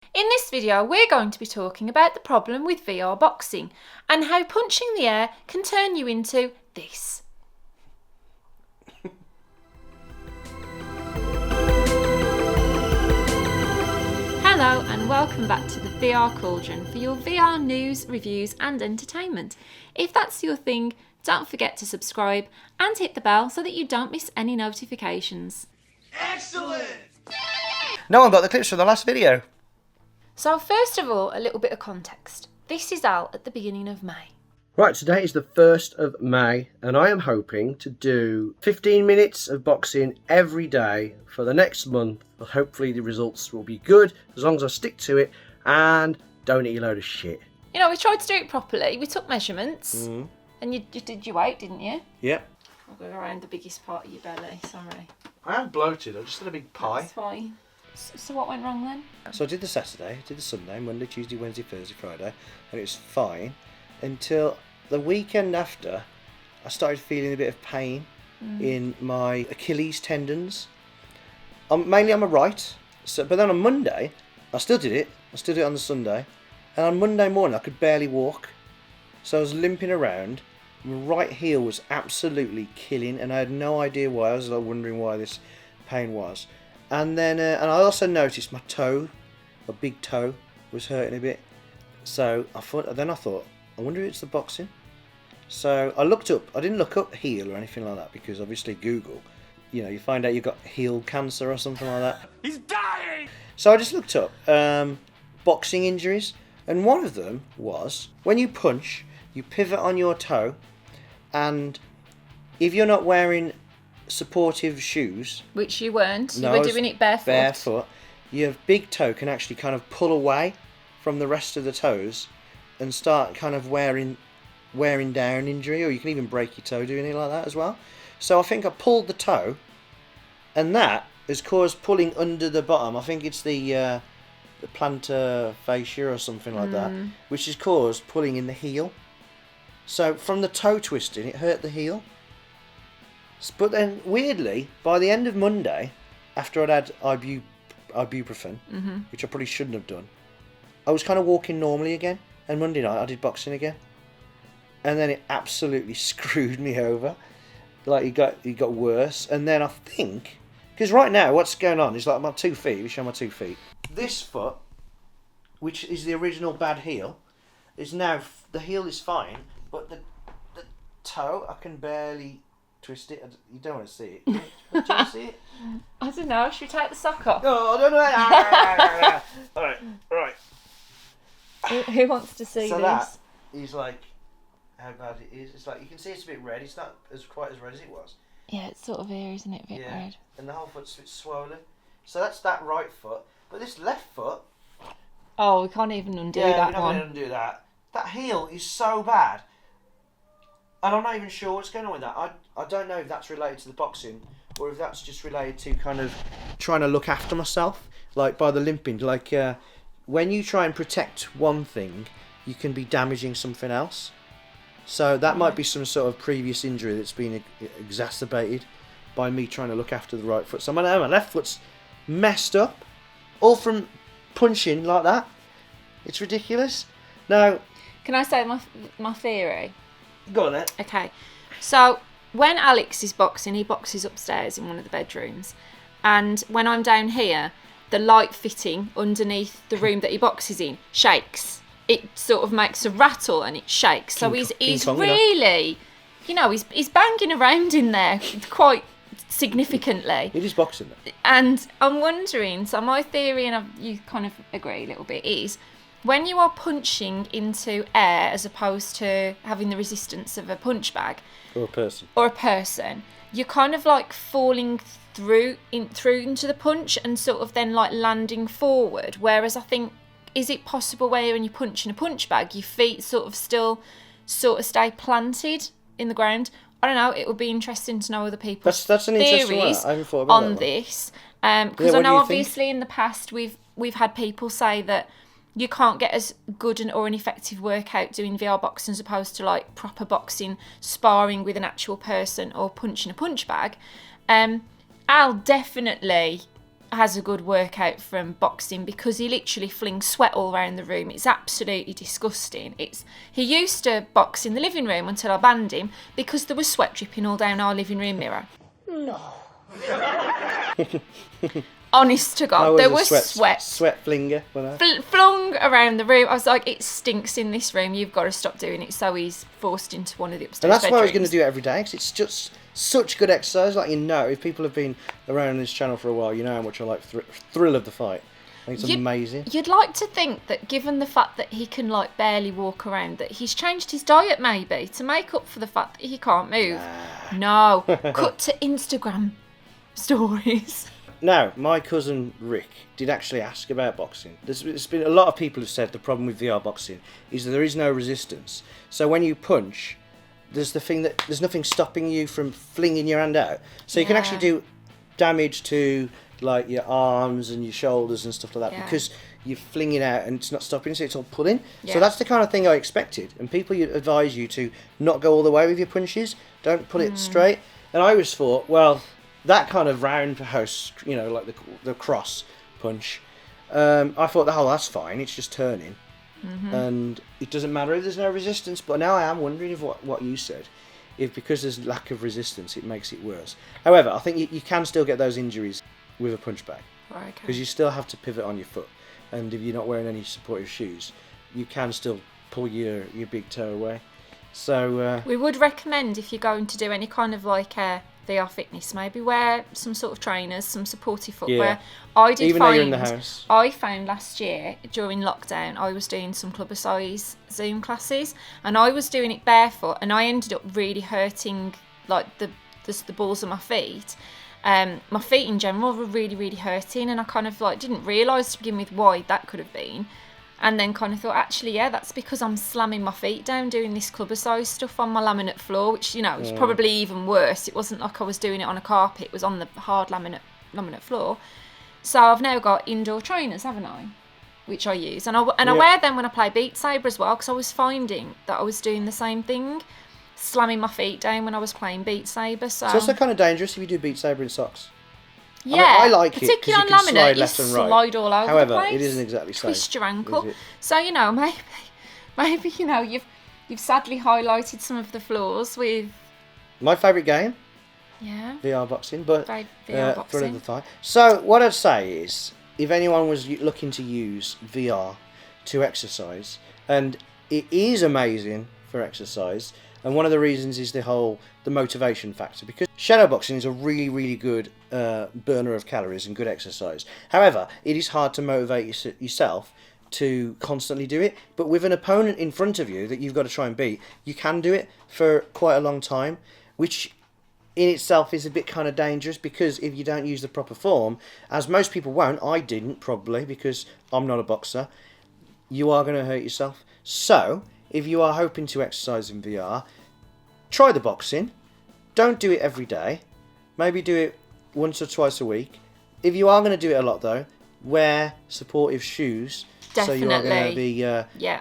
In this video, we're going to be talking about the problem with VR boxing and how punching the air can turn you into this. Hello and welcome back to the VRCauldron for your VR news, reviews and entertainment. If that's your thing, don't forget to subscribe and hit the bell so that you don't miss any notifications. Excellent! No one got the clips from the last video. So first of all, a little bit of context. This is out at the beginning of May. Right, today is the 1st of May and I am hoping to do 15 minutes of boxing every day for the next month. Hopefully the results will be good as long as I stick to it and don't eat a load of shit. You know, we tried to do it properly. We took measurements and you did your weight, didn't you? Yep. I'll go around the biggest part of your belly, sorry. I am bloated, I just had a big pie. That's fine. So what went wrong then? So I did the Saturday, I did the Sunday, Monday, Tuesday, Wednesday, Thursday, Friday, and it was fine until the weekend after I started feeling a bit of pain in my Achilles tendons. Mainly on my right, but then on Monday, I still did it on the Sunday, and on Monday morning I could barely walk, so I was limping around. My right heel was absolutely killing, and I had no idea why. I was like wondering why this pain was. And then, and I also noticed my toe, my big toe, was hurting a bit. So I thought, I wonder if it's the boxing. So I looked up. I didn't look up heel or anything like that because obviously Google, you know, you find out you've got heel cancer or something like that. He's dying! So I just looked up boxing injuries, and one of them was when you punch, you pivot on your toe, and if you're not wearing supportive shoes, Which you weren't. You were doing it barefoot. Your big toe can actually kind of pull away from the rest of the toes and start kind of wearing down injury, or you can even break your toe doing it like that as well. So I think I pulled the toe, and that has caused pulling under the bottom. I think it's the plantar fascia or something like that, which has caused pulling in the heel. So from the toe twisting, it hurt the heel. But then, weirdly, by the end of Monday, after I'd had ibuprofen, which I probably shouldn't have done, I was kind of walking normally again. And Monday night, I did boxing again. And then it absolutely screwed me over. Like, it got worse. And then I think, because right now, what's going on is like my 2 feet. Let me show my 2 feet. This foot, which is the original bad heel, is now, the heel is fine, but the toe, I can barely twist it. You don't want to see it. Do you want to see it? I don't know. Should we take the sock off? No, I don't know. Alright. Who wants to see So this? that is like how bad it is. It's like you can see it's a bit red. It's not quite as red as it was. Yeah, it's sort of here, isn't it? A bit red. And the whole foot's a bit swollen. So that's that right foot. But this left foot. Oh, we can't even undo We're that not one. going to undo that. That heel is so bad. And I'm not even sure what's going on with that. I don't know if that's related to the boxing or if that's just related to kind of trying to look after myself, like by the limping. Like when you try and protect one thing, you can be damaging something else. So that might be some sort of previous injury that's been exacerbated by me trying to look after the right foot. So my left foot's messed up, all from punching like that. It's ridiculous. Now, Can I say my theory? go on then. Okay, so when Alex is boxing, he boxes upstairs in one of the bedrooms, and when I'm down here, the light fitting underneath the room that he boxes in shakes. It sort of makes a rattle and it shakes. So he's really, you know, he's banging around in there quite significantly. It is boxing though. And I'm wondering, so my theory, and you kind of agree a little bit, is when you are punching into air as opposed to having the resistance of a punch bag Or a person. you're kind of like falling through into the punch and sort of then like landing forward. Whereas I think, is it possible where when you punch in a punch bag, your feet sort of stay planted in the ground? I don't know. It would be interesting to know other people's That's an interesting one. theories I haven't thought about on that one. this, because I know obviously in the past we've had people say that you can't get as good or an effective workout doing VR boxing as opposed to like proper boxing, sparring with an actual person or punching a punch bag. Al definitely has a good workout from boxing because he literally flings sweat all around the room. It's absolutely disgusting. He used to box in the living room until I banned him because there was sweat dripping all down our living room mirror. No. Honest to God, there was sweat. Sweat flinger. Flung around the room. I was like, it stinks in this room. You've got to stop doing it. So he's forced into one of the upstairs And that's bedrooms. why I was going to do it every day, because it's just such good exercise. Like, if people have been around this channel for a while, you know how much I like thrill of the fight. I think it's amazing. You'd like to think that, given the fact that he can like barely walk around, that he's changed his diet maybe to make up for the fact that he can't move. No, cut to Instagram stories. Now, my cousin Rick did actually ask about boxing. There's been a lot of people have said the problem with VR boxing is that there is no resistance. So when you punch, there's nothing stopping you from flinging your hand out. So you can actually do damage to like your arms and your shoulders and stuff like that because you're flinging out and it's not stopping, so it's all pulling. Yeah. So that's the kind of thing I expected. And people advise you to not go all the way with your punches. Don't pull it straight. And I always thought, well, that kind of roundhouse, like the cross punch, I thought, that's fine, it's just turning. And it doesn't matter if there's no resistance. But now I am wondering if what you said, if because there's lack of resistance, it makes it worse. However, I think you can still get those injuries with a punch bag. Right, because you still have to pivot on your foot. And if you're not wearing any supportive shoes, you can still pull your big toe away. So we would recommend, if you're going to do any kind of like VR fitness, maybe wear some sort of trainers, some supportive footwear. Even though you're in the house. I found last year during lockdown, I was doing some clubber size Zoom classes, and I was doing it barefoot, and I ended up really hurting like the balls of my feet. My feet in general were really, really hurting, and I kind of like didn't realise to begin with why that could have been. And then kind of thought, actually, that's because I'm slamming my feet down doing this clubber size stuff on my laminate floor, which, is probably even worse. It wasn't like I was doing it on a carpet. It was on the hard laminate floor. So I've now got indoor trainers, haven't I? Which I use. And I wear them when I play Beat Saber as well, because I was finding that I was doing the same thing, slamming my feet down when I was playing Beat Saber. So it's also kind of dangerous if you do Beat Saber in socks. Yeah, I like it, particularly because on you can laminate, slide you left and right. slide all over However, the place. it isn't exactly safe. Twist your ankle. So, maybe you've sadly highlighted some of the flaws with my favourite game. Yeah. VR boxing, but VR boxing. Thrill of the Fight. So what I'd say is, if anyone was looking to use VR to exercise, and it is amazing for exercise, and one of the reasons is the motivation factor, because shadowboxing is a really, really good burner of calories and good exercise. However, it is hard to motivate yourself to constantly do it, but with an opponent in front of you that you've got to try and beat, you can do it for quite a long time, which in itself is a bit kind of dangerous, because if you don't use the proper form, as most people won't, I didn't probably, because I'm not a boxer, you are going to hurt yourself. So if you are hoping to exercise in VR, try the boxing. Don't do it every day. Maybe do it once or twice a week. If you are going to do it a lot, though, wear supportive shoes. Definitely. So you are going to be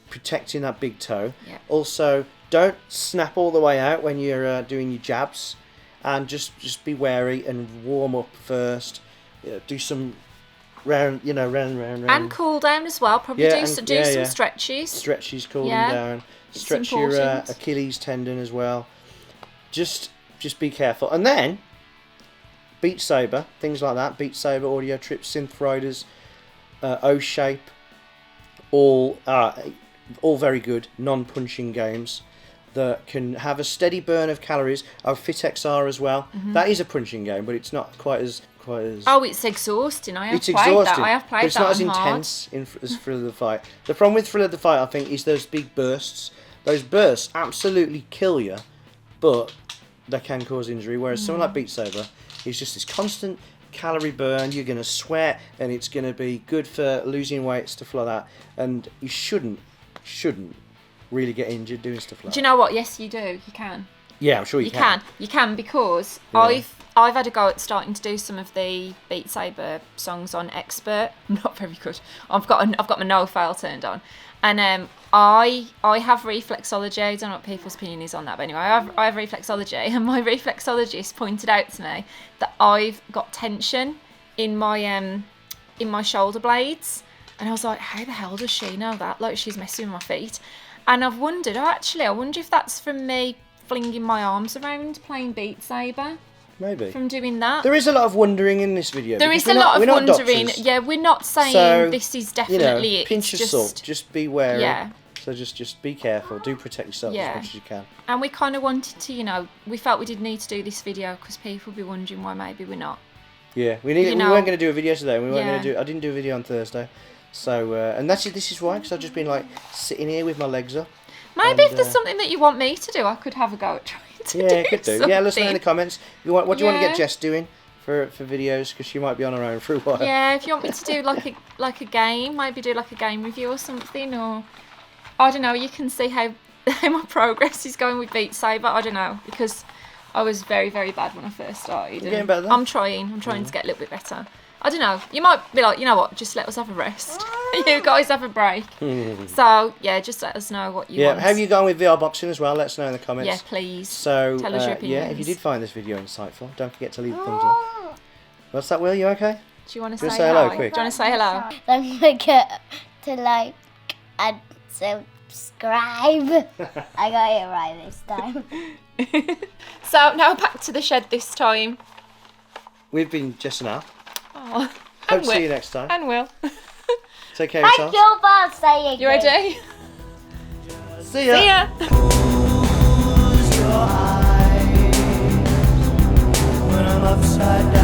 protecting that big toe. Yeah. Also, don't snap all the way out when you're doing your jabs, and just be wary and warm up first. Do some round. And cool down as well. Probably do some stretches. Stretches, cooling down. Stretch your Achilles tendon as well. Just be careful. And then Beat Saber, things like that. Beat Saber, Audio Trip, Synth Riders, O-Shape, all very good non-punching games that can have a steady burn of calories. Fit XR as well. Mm-hmm. That is a punching game, but it's not quite as. Oh, it's exhausting. I have played that. But it's not as intense as Thrill of the Fight. The problem with Thrill of the Fight, I think, is those big bursts. Those bursts absolutely kill you, but they can cause injury. Whereas something like Beat Saber is just this constant calorie burn. You're going to sweat, and it's going to be good for losing weight, stuff like that. And you shouldn't really get injured doing stuff like that. Do you know what? Yes, you do. You can. Yeah, I'm sure you can. You can, because I've had a go at starting to do some of the Beat Saber songs on Expert. I'm not very good. I've got my no fail turned on, and I have reflexology. I don't know what people's opinion is on that, but anyway, I have reflexology, and my reflexologist pointed out to me that I've got tension in my shoulder blades, and I was like, how the hell does she know that? Like, she's messing with my feet. And I've wondered, I wonder if that's from me flinging my arms around playing Beat Saber. Maybe. From doing that. There is a lot of wondering in this video. There is a lot of wondering. Yeah, we're not saying so, this is definitely it. Pinch of salt. Just be wary. Yeah. So just be careful. Do protect yourself as much as you can. And we kind of wanted to, we felt we did need to do this video because people would be wondering why maybe we're not. Yeah, we weren't going to do a video today. We weren't going to do. I didn't do a video on Thursday. So and this is why, because I've just been like sitting here with my legs up. Maybe if there's something that you want me to do, I could have a go at trying to do. Yeah, could do. Something. Yeah, let us know in the comments. What do you want to get Jess doing for videos? Because she might be on her own for a while. Yeah, if you want me to do like a game, maybe do like a game review or something, or I don't know. You can see how my progress is going with Beat Saber. I don't know, because I was very, very bad when I first started. You're getting better. I'm trying to get a little bit better. I don't know. You might be like, you know what? Just let us have a rest. You guys have a break. So yeah, just let us know what you want. Have you gone with VR boxing as well? Let us know in the comments. Yeah, please. So tell us your opinions. yeah, if you did find this video insightful, don't forget to leave a thumbs up. What's that, Will? You okay? Do you want to say hello quick? Do you want to say hello? Don't forget to like and subscribe. I got it right this time. So now back to the shed this time. We've been Jess and Al. Oh, Hope to see you next time. And Will. Take care of Thank yourself. you for saying You ready? See ya. See ya. Close your eyes when I'm upside down.